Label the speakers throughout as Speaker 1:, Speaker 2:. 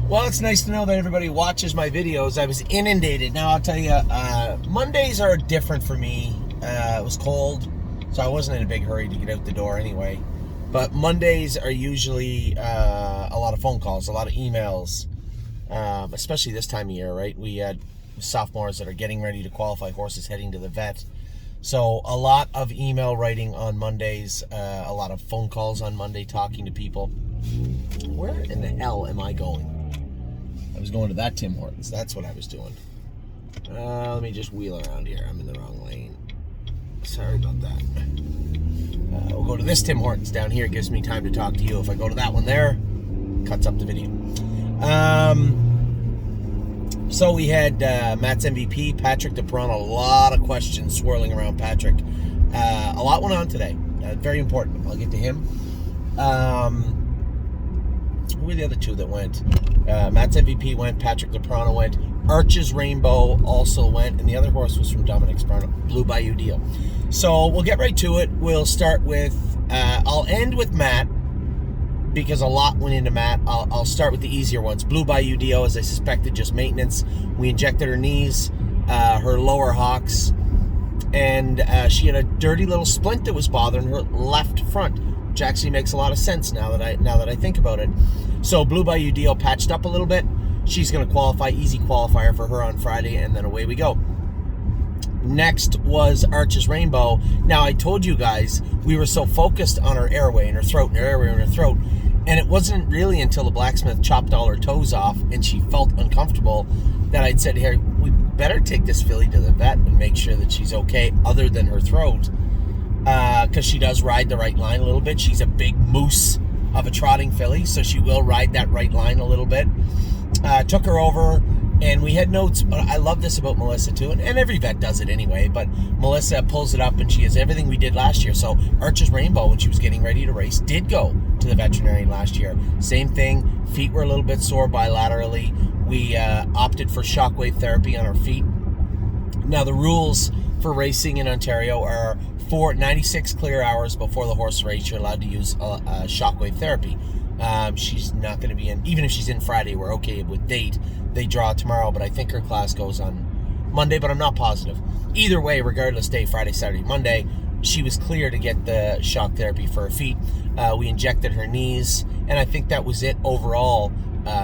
Speaker 1: Well, it's nice to know that everybody watches my videos. I was inundated. Now, I'll tell you, Mondays are different for me. It was cold, so I wasn't in a big hurry to get out the door anyway. But Mondays are usually a lot of phone calls, a lot of emails, especially this time of year, right? We had sophomores that are getting ready to qualify horses heading to the vet. So a lot of email writing on Mondays, a lot of phone calls on Monday talking to people. Where in the hell am I going? I was going to that Tim Hortons. That's what I was doing. Let me just wheel around here. I'm in the wrong lane. Sorry about that. We'll go to this Tim Hortons down here. It gives me time to talk to you. If I go to that one there, cuts up the video. So we had Matt's MVP, Patrick de Piranha. A lot of questions swirling around Patrick. A lot went on today. Very important. I'll get to him. Who were the other two that went? Matt's MVP went, Patrick de Piranha went, Arch's Rainbow also went, and the other horse was from Dominic's barn, Blue Bayou Deal. So we'll get right to it. We'll start with, I'll end with Matt, because a lot went into Matt. I'll start with the easier ones. Blue Bayou Deal, as I suspected, just maintenance. We injected her knees, her lower hocks, and she had a dirty little splint that was bothering her left front, which actually makes a lot of sense now that I think about it. So Blue Bayou Deal patched up a little bit. She's going to qualify, easy qualifier for her on Friday, and then away we go. Next was Arch's Rainbow. Now, I told you guys we were so focused on her airway and her throat and her airway and her throat, and it wasn't really until the blacksmith chopped all her toes off and she felt uncomfortable that I'd said, "Here, we better take this filly to the vet and make sure that she's okay other than her throat." Because she does ride the right line a little bit. She's a big moose of a trotting filly, so she will ride that right line a little bit. Took her over, and we had notes. I love this about Melissa too, and every vet does it anyway, but Melissa pulls it up and she has everything we did last year. So Arch's Rainbow, when she was getting ready to race, did go to the veterinarian last year. Same thing, feet were a little bit sore bilaterally. We opted for shockwave therapy on her feet. Now, the rules for racing in Ontario are 96 clear hours before the horse race, you're allowed to use shockwave therapy. She's not going to be in, even if she's in Friday, we're okay with date. They draw tomorrow, but I think her class goes on Monday, but I'm not positive. Either way, regardless day, Friday, Saturday, Monday, she was clear to get the shock therapy for her feet. We injected her knees, and I think that was it overall.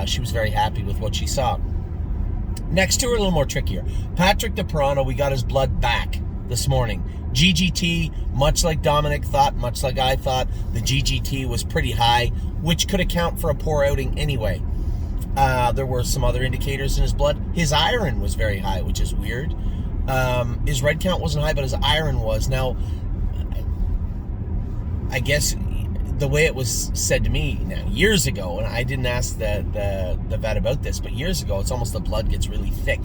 Speaker 1: She was very happy with what she saw. Next to her, a little more trickier. Patrick de Piranha, we got his blood back this morning. GGT, much like Dominic thought, much like I thought, the GGT was pretty high, which could account for a poor outing anyway. There were some other indicators in his blood. His iron was very high, which is weird. His red count wasn't high, but his iron was. Now, I guess the way it was said to me now, years ago, and I didn't ask the vet about this, but years ago, it's almost the blood gets really thick.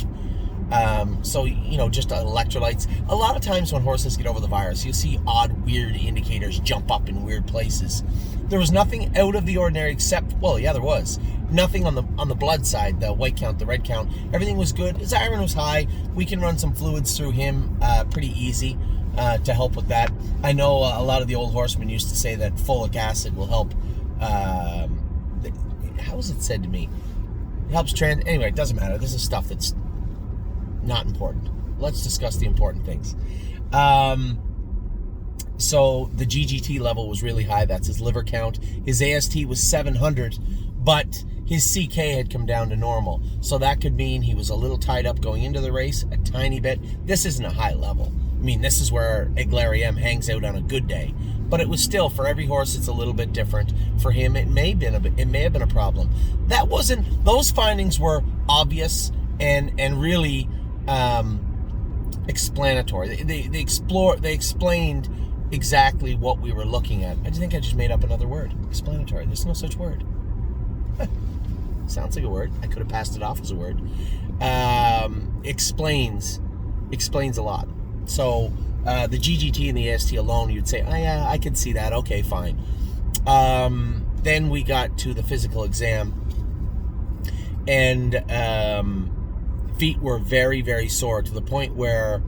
Speaker 1: So, just electrolytes. A lot of times when horses get over the virus, you'll see odd, weird indicators jump up in weird places. There was nothing out of the ordinary except, well, yeah, there was. Nothing on the blood side, the white count, the red count. Everything was good. His iron was high. We can run some fluids through him pretty easy to help with that. I know a lot of the old horsemen used to say that folic acid will help. How was it said to me? It helps anyway, it doesn't matter. This is stuff that's not important. Let's discuss the important things. So the GGT level was really high. That's his liver count. His AST was 700, but his CK had come down to normal. So that could mean he was a little tied up going into the race, a tiny bit. This isn't a high level. I mean, this is where Eglariam hangs out on a good day. But it was still, for every horse, it's a little bit different. For him, it may have been a problem. That wasn't, those findings were obvious and really explanatory. They explained exactly what we were looking at. I think I just made up another word. Explanatory. There's no such word. Sounds like a word. I could have passed it off as a word. Explains a lot. So the GGT and the AST alone, you'd say, oh yeah, I could see that. Okay, fine. Then we got to the physical exam, and feet were very, very sore to the point where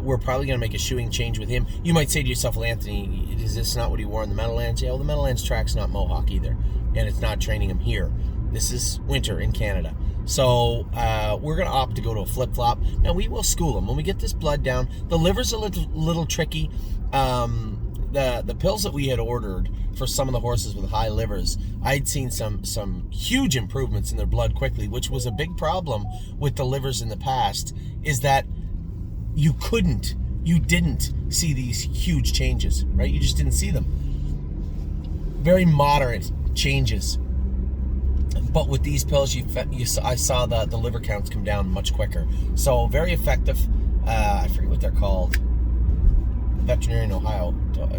Speaker 1: we're probably going to make a shoeing change with him. You might say to yourself, well, Anthony, is this not what he wore in the Meadowlands? Yeah, well, the Meadowlands track's not Mohawk either, and it's not training him here. This is winter in Canada. So we're going to opt to go to a flip-flop. Now, we will school him. When we get this blood down, the liver's a little tricky. The pills that we had ordered for some of the horses with high livers, I'd seen some huge improvements in their blood quickly, which was a big problem with the livers in the past, is that you didn't see these huge changes, right? You just didn't see them. Very moderate changes. But with these pills, I saw the liver counts come down much quicker. So very effective. I forget what they're called. Veterinarian in Ohio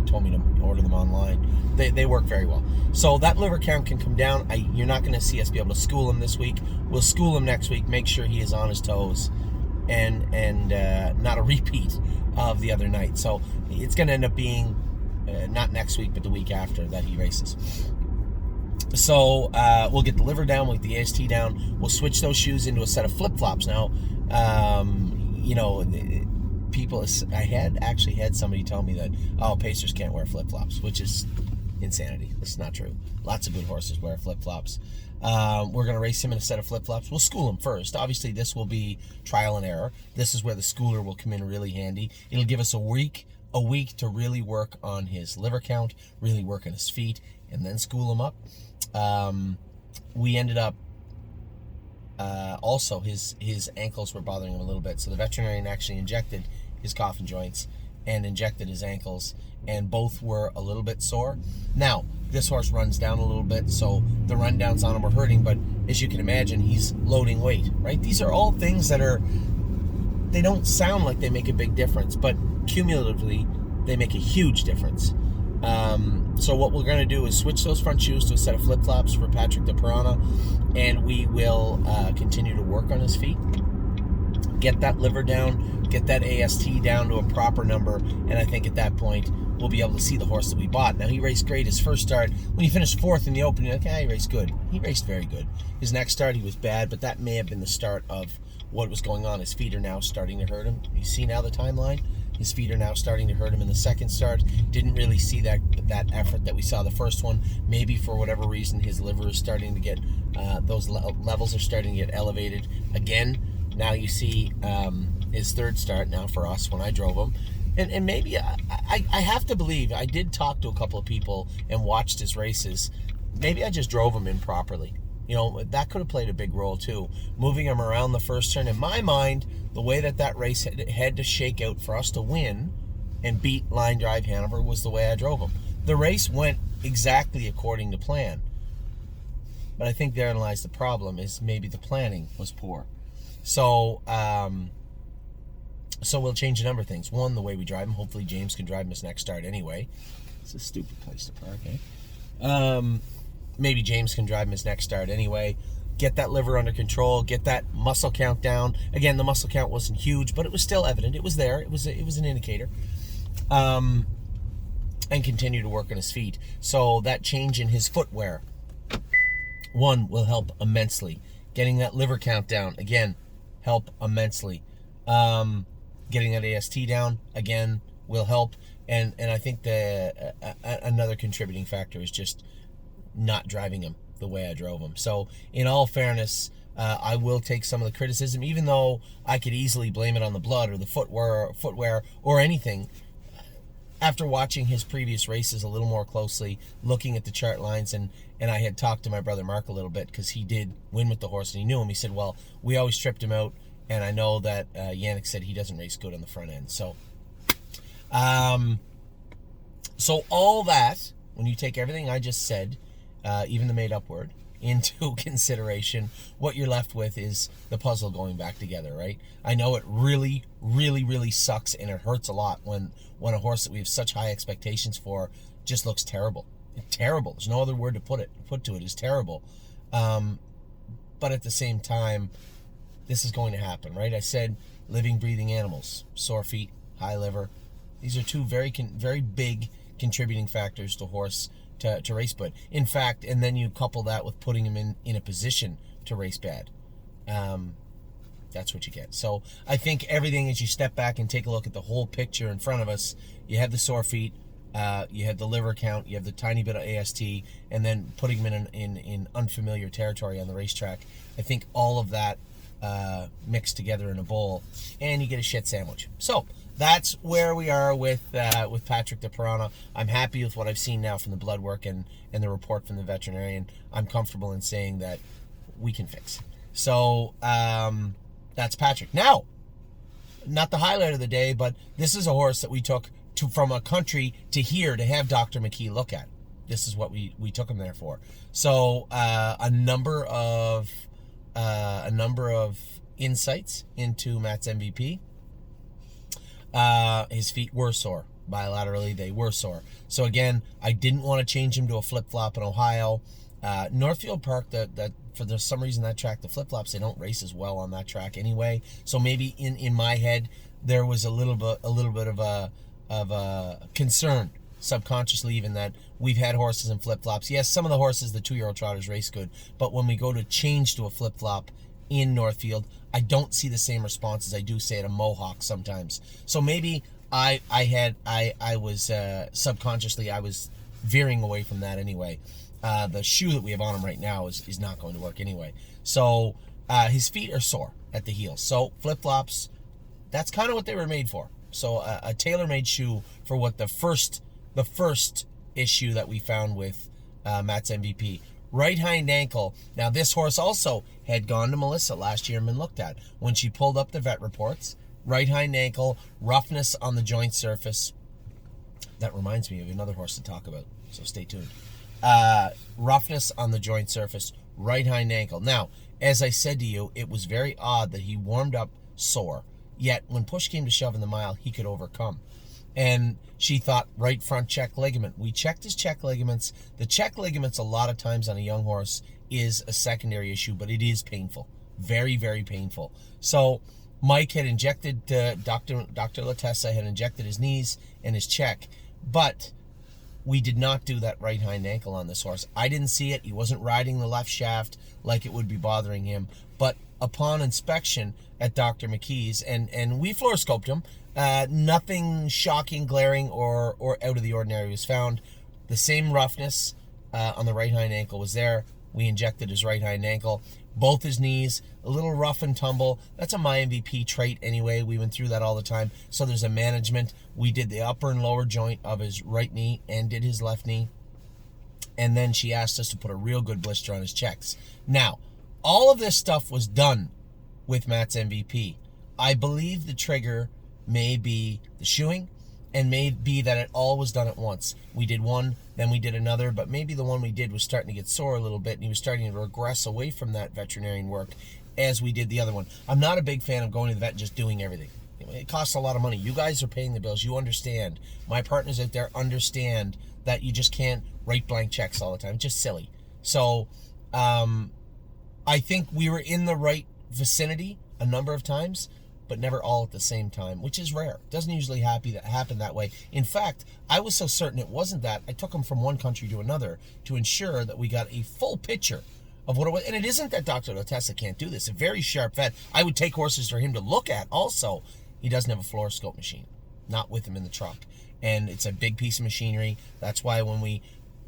Speaker 1: told me to order them online. They work very well. So that liver count can come down. You're not going to see us be able to school him this week. We'll school him next week. Make sure he is on his toes, and not a repeat of the other night. So it's going to end up being not next week, but the week after that he races. So we'll get the liver down, we'll get the AST down. We'll switch those shoes into a set of flip-flops. Now, people, I had somebody tell me that, pacers can't wear flip-flops, which is insanity. It's not true. Lots of good horses wear flip-flops. We're going to race him in a set of flip-flops. We'll school him first. Obviously, this will be trial and error. This is where the schooler will come in really handy. It'll give us a week to really work on his liver count, really work on his feet, and then school him up. We ended up also his ankles were bothering him a little bit, so the veterinarian actually injected his coffin joints and injected his ankles, and both were a little bit sore. Now, this horse runs down a little bit, so the rundowns on him are hurting, but as you can imagine, he's loading weight, right? These are all things that they don't sound like they make a big difference, but cumulatively, they make a huge difference. So what we're going to do is switch those front shoes to a set of flip-flops for Patrick the Piranha, and we will continue to work on his feet, get that liver down, get that AST down to a proper number, and I think at that point we'll be able to see the horse that we bought. Now, he raced great his first start. When he finished fourth in the Open, you're like, he raced good. He raced very good. His next start, he was bad, but that may have been the start of what was going on. His feet are now starting to hurt him. You see now the timeline? His feet are now starting to hurt him in the second start. Didn't really see that effort that we saw the first one. Maybe for whatever reason, his liver is starting to get, those levels are starting to get elevated. Again, now you see his third start now for us when I drove him. And maybe, I have to believe, I did talk to a couple of people and watched his races. Maybe I just drove him improperly. That could have played a big role too. Moving him around the first turn. In my mind, the way that race had to shake out for us to win and beat Line Drive Hanover was the way I drove him. The race went exactly according to plan. But I think therein lies the problem, is maybe the planning was poor. So we'll change a number of things. One, the way we drive him. Hopefully James can drive him his next start anyway. It's a stupid place to park, eh? Maybe James can drive him his next start anyway. Get that liver under control. Get that muscle count down. Again, the muscle count wasn't huge, but it was still evident. It was there. It was an indicator. And continue to work on his feet. So that change in his footwear, one, will help immensely. Getting that liver count down, again, help immensely. Getting that AST down, again, will help. And I think another contributing factor is just not driving him the way I drove him. So in all fairness, I will take some of the criticism, even though I could easily blame it on the blood or the footwear or anything. After watching his previous races a little more closely, looking at the chart lines, and I had talked to my brother Mark a little bit, because he did win with the horse and he knew him. He said, well, we always tripped him out, and I know that Yannick said he doesn't race good on the front end. So all that, when you take everything I just said, even the made-up word, into consideration, what you're left with is the puzzle going back together, right? I know it really, really, really sucks, and it hurts a lot when a horse that we have such high expectations for just looks terrible. Terrible. There's no other word to put to it. It's terrible. But at the same time, this is going to happen, right? I said living, breathing animals, sore feet, high liver. These are two very big contributing factors to horse to race bad. In fact, and then you couple that with putting him in a position to race bad. That's what you get. So I think everything, as you step back and take a look at the whole picture in front of us, you have the sore feet, You have the liver count, you have the tiny bit of AST, and then putting him in unfamiliar territory on the racetrack. I think all of that mixed together in a bowl, and you get a shit sandwich. So that's where we are with Patrick the Piranha. I'm happy with what I've seen now from the blood work and the report from the veterinarian. I'm comfortable in saying that we can fix. So that's Patrick. Now, not the highlight of the day, but this is a horse that we took from a country to here to have Dr. McKee look at. This is what we took him there for. So a number of insights into Matt's MVP. His feet were sore. Bilaterally, they were sore. So again, I didn't want to change him to a flip-flop in Ohio. Northfield Park, that for some reason that track, the flip-flops, they don't race as well on that track anyway. So maybe in my head there was a little bit of a concern subconsciously, even, that we've had horses in flip-flops. Yes, some of the horses, the 2-year-old trotters, race good, but when we go to change to a flip-flop in Northfield, I don't see the same response as I do, say, at a Mohawk sometimes. So maybe I was subconsciously, I was veering away from that anyway. The shoe that we have on him right now is not going to work anyway. So his feet are sore at the heels. So flip-flops, that's kind of what they were made for. So a tailor-made shoe for what the first issue that we found with Matt's MVP. Right hind ankle. Now, this horse also had gone to Melissa last year and been looked at. When she pulled up the vet reports, right hind ankle, roughness on the joint surface. That reminds me of another horse to talk about, so stay tuned. Roughness on the joint surface, right hind ankle. Now, as I said to you, it was very odd that he warmed up sore, yet when push came to shove in the mile, he could overcome. And she thought right front check ligament. We checked his check ligaments. The check ligaments a lot of times on a young horse is a secondary issue, but it is painful. Very, very painful. So Mike had injected, Dr. Latessa had injected his knees and his check, but we did not do that right hind ankle on this horse. I didn't see it. He wasn't riding the left shaft like it would be bothering him. But upon inspection at Dr. McKee's, and we floor scoped him, nothing shocking, glaring, or out of the ordinary was found. The same roughness on the right hind ankle was there. We injected his right hind ankle. Both his knees, a little rough and tumble. That's a my MVP trait anyway. We went through that all the time. So there's a management. We did the upper and lower joint of his right knee and did his left knee. And then she asked us to put a real good blister on his checks. Now, all of this stuff was done with Matt's MVP. I believe the trigger may be the shoeing, and may be that it all was done at once. We did one, then we did another, but maybe the one we did was starting to get sore a little bit, and he was starting to regress away from that veterinarian work as we did the other one. I'm not a big fan of going to the vet and just doing everything. It costs a lot of money. You guys are paying the bills. You understand. My partners out there understand that you just can't write blank checks all the time. It's just silly. So I think we were in the right vicinity a number of times, but never all at the same time, which is rare. It doesn't usually happen that way. In fact, I was so certain it wasn't that, I took him from one country to another to ensure that we got a full picture of what it was. And it isn't that Dr. Latessa can't do this. A very sharp vet. I would take horses for him to look at also. He doesn't have a fluoroscope machine, not with him in the truck. And it's a big piece of machinery. That's why when we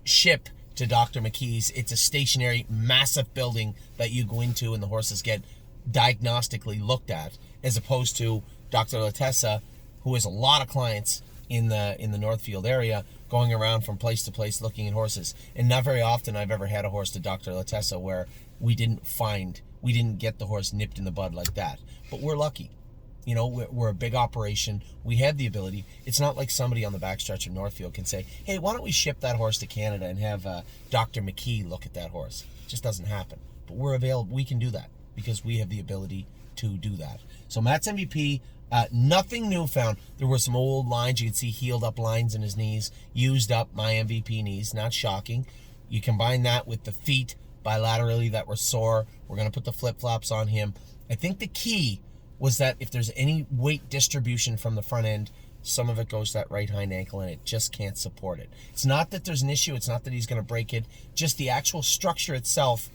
Speaker 1: ship to Dr. McKee's, it's a stationary, massive building that you go into and the horses get diagnostically looked at, as opposed to Dr. Latessa, who has a lot of clients in the Northfield area, going around from place to place looking at horses. And not very often I've ever had a horse to Dr. Latessa where we didn't get the horse nipped in the bud like that. But we're lucky. You know, we're a big operation. We have the ability. It's not like somebody on the backstretch of Northfield can say, hey, why don't we ship that horse to Canada and have Dr. McKee look at that horse? It just doesn't happen. But we're available. We can do that because we have the ability to do that. So Matt's MVP, nothing new found. There were some old lines. You can see healed up lines in his knees, used up my MVP knees. Not shocking. You combine that with the feet bilaterally that were sore. We're going to put the flip-flops on him. I think the key was that if there's any weight distribution from the front end, some of it goes to that right hind ankle and it just can't support it. It's not that there's an issue. It's not that he's going to break it. Just the actual structure itself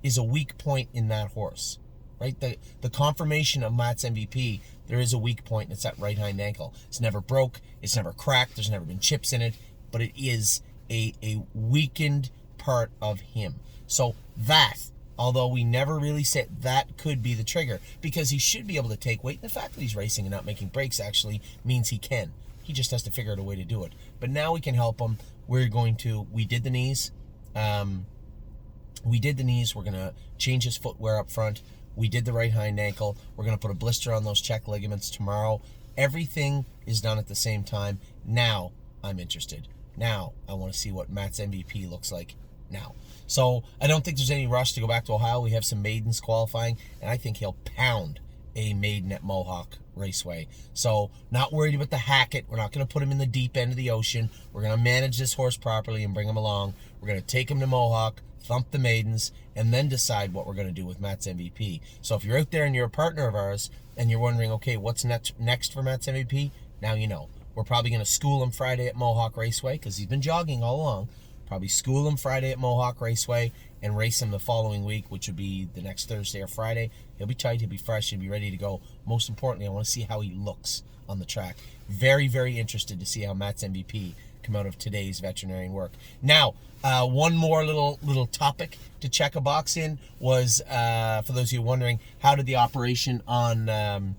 Speaker 1: is a weak point in that horse. Right? The confirmation of Matt's MVP, there is a weak point, and it's that right hind ankle. It's never broke. It's never cracked. There's never been chips in it. but it is a weakened part of him. So that, although we never really said, that could be the trigger, because he should be able to take weight. And the fact that he's racing and not making breaks actually means he can. He just has to figure out a way to do it. But now we can help him. We did the knees. We're going to change his footwear up front. We did the right hind ankle. We're going to put a blister on those check ligaments tomorrow. Everything is done at the same time. Now I'm interested. Now I want to see what Matt's MVP looks like now. So I don't think there's any rush to go back to Ohio. We have some maidens qualifying, and I think he'll pound a maiden at Mohawk Raceway. So not worried about the Hackett. We're not going to put him in the deep end of the ocean. We're going to manage this horse properly and bring him along. We're going to take him to Mohawk, thump the maidens, and then decide what we're going to do with Matt's MVP. So if you're out there and you're a partner of ours and you're wondering, okay, what's next for Matt's MVP? Now you know. We're probably going to school him Friday at Mohawk Raceway because he's been jogging all along. Probably school him Friday at Mohawk Raceway and race him the following week, which would be the next Thursday or Friday. He'll be tight, he'll be fresh, he'll be ready to go. Most importantly, I want to see how he looks on the track. Very, very interested to see how Matt's MVP come out of today's veterinarian work. Now, one more little topic to check a box in was, for those of you wondering, how did the operation on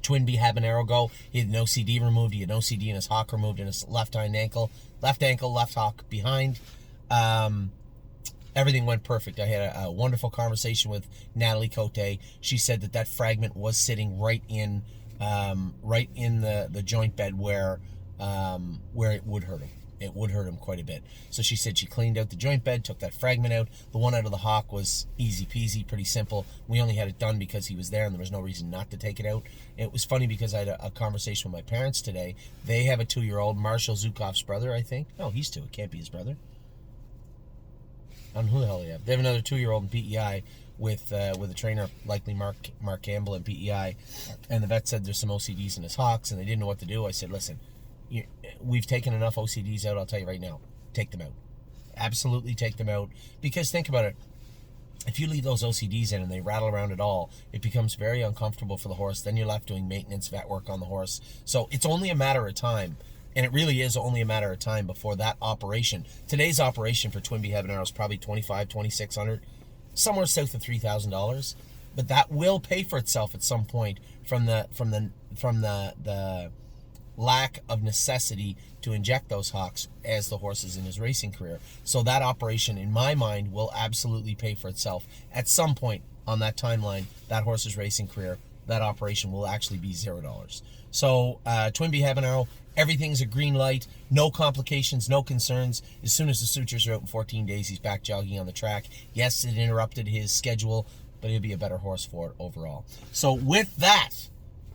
Speaker 1: Twin B Habanero go? He had an OCD removed. He had an OCD in his hock removed in his left hind ankle. Left ankle, left hock behind. Everything went perfect. I had a wonderful conversation with Natalie Cote. She said that fragment was sitting right in the joint bed where it would hurt him. It would hurt him quite a bit. So she said she cleaned out the joint bed, took that fragment out. The one out of the hock was easy peasy, pretty simple. We only had it done because he was there and there was no reason not to take it out. It was funny because I had a conversation with my parents today. They have a 2-year-old, Marshall Zukoff's brother, I think. No, he's 2. It can't be his brother. I don't know who the hell they have. They have another 2-year-old in PEI with a trainer, likely Mark Campbell in PEI. And the vet said there's some OCDs in his hocks and they didn't know what to do. I said, listen, we've taken enough OCDs out, I'll tell you right now. Take them out. Absolutely take them out. Because think about it. If you leave those OCDs in and they rattle around at all, it becomes very uncomfortable for the horse. Then you're left doing maintenance, vet work on the horse. So it's only a matter of time. And it really is only a matter of time before that operation. Today's operation for Twin B Habanero is probably $2,500, $2,600, somewhere south of $3,000. But that will pay for itself at some point from the lack of necessity to inject those hocks as the horse is in his racing career. So that operation, in my mind, will absolutely pay for itself. At some point on that timeline, that horse's racing career, that operation will actually be $0. So Twin B Habanero, everything's a green light, no complications, no concerns. As soon as the sutures are out in 14 days, he's back jogging on the track. Yes, it interrupted his schedule, but he'll be a better horse for it overall. So with that,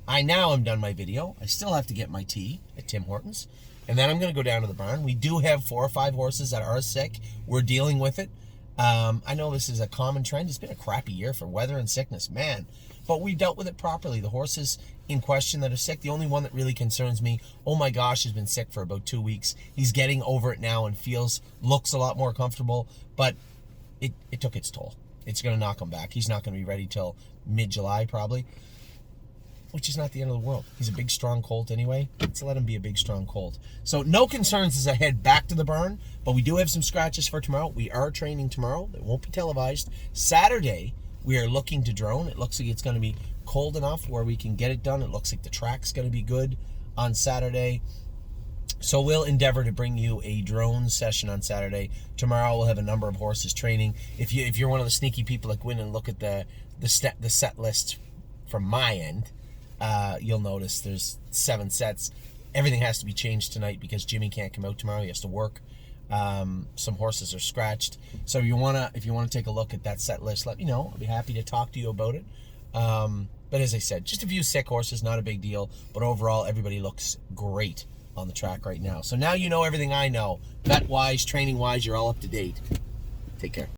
Speaker 1: I now am done my video. I still have to get my tea at Tim Hortons. And then I'm going to go down to the barn. We do have 4 or 5 horses that are sick. We're dealing with it. I know this is a common trend. It's been a crappy year for weather and sickness, man. But we dealt with it properly. The horses in question that are sick, the only one that really concerns me, oh my gosh, has been sick for about 2 weeks. He's getting over it now and looks a lot more comfortable. But it took its toll. It's going to knock him back. He's not going to be ready till mid-July probably, which is not the end of the world. He's a big, strong colt anyway. Let's let him be a big, strong colt. So no concerns as I head back to the barn, but we do have some scratches for tomorrow. We are training tomorrow. It won't be televised. Saturday, we are looking to drone. It looks like it's going to be cold enough where we can get it done. It looks like the track's going to be good on Saturday. So we'll endeavor to bring you a drone session on Saturday. Tomorrow we'll have a number of horses training. If you're one of the sneaky people that go in and look at the set list from my end, you'll notice there's 7 sets. Everything has to be changed tonight because Jimmy can't come out tomorrow. He has to work. Some horses are scratched. So if you wanna take a look at that set list, let me know. I'll be happy to talk to you about it. But as I said, just a few sick horses, not a big deal. But overall, everybody looks great on the track right now. So now you know everything I know. Vet-wise, training-wise, you're all up to date. Take care.